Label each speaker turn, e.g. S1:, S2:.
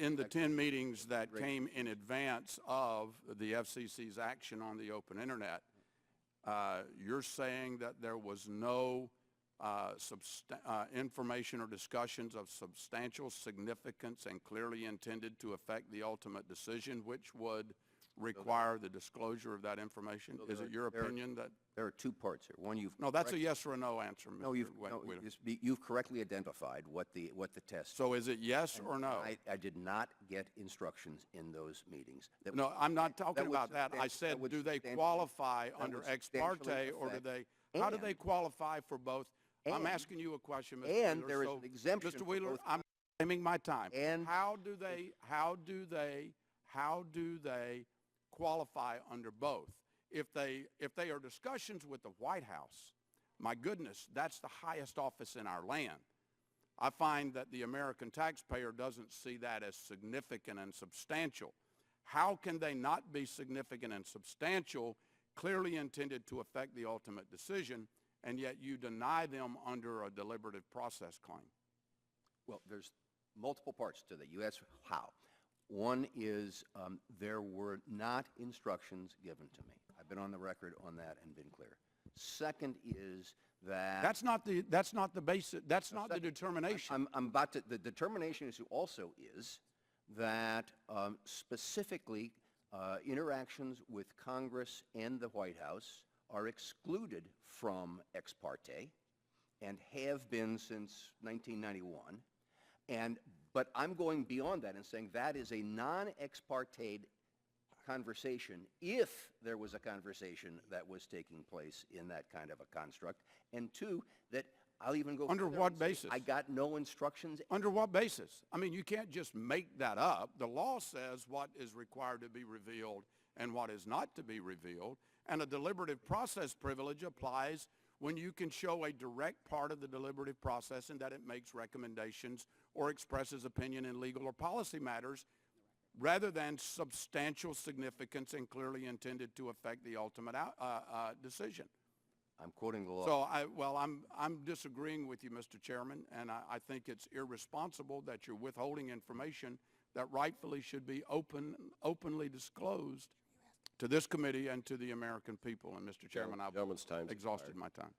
S1: in the 10 meetings that came in advance of the FCC's action on the open internet, you're saying that there was no information or discussions of substantial significance and clearly intended to affect the ultimate decision, which would require the disclosure of that information?
S2: So
S1: Is it your opinion that?
S2: There are two parts here. One,
S1: No, that's a yes or a no answer, Mr.
S2: No, you've correctly identified what the test.
S1: So is it yes or no?
S2: I did not get instructions in those meetings.
S1: No, I'm not talking about that. I said, do they qualify under ex parte, or do they? How do they qualify for both? I'm asking you a question, Mr. Wheeler.
S2: And there is an exemption.
S1: Mr. Wheeler,
S2: for both.
S1: I'm claiming my time.
S2: And
S1: how do they qualify under both? If they are discussions with the White House, my goodness, that's the highest office in our land. I find that the American taxpayer doesn't see that as significant and substantial. How can they not be significant and substantial, clearly intended to affect the ultimate decision, and yet you deny them under a deliberative process claim?
S2: Well, there's multiple parts to that. You asked how. One is there were not instructions given to me. I've been on the record on that and been clear. Second is that
S1: that's not the basic. That's not the determination.
S2: I'm about to. The determination issue also is that specifically interactions with Congress and the White House are excluded from ex parte and have been since 1991. But I'm going beyond that and saying that is a non-ex parte conversation if there was a conversation that was taking place in that kind of a construct. And two, that I'll even go
S1: under what basis?
S2: I got no instructions.
S1: Under what basis? I mean, you can't just make that up. The law says what is required to be revealed and what is not to be revealed. And a deliberative process privilege applies when you can show a direct part of the deliberative process and that it makes recommendations or expresses opinion in legal or policy matters rather than substantial significance and clearly intended to affect the ultimate decision.
S2: I'm quoting the law.
S1: So, I'm disagreeing with you, Mr. Chairman, and I think it's irresponsible that you're withholding information that rightfully should be openly disclosed to this committee and to the American people. And Mr. Chairman, I've exhausted my time.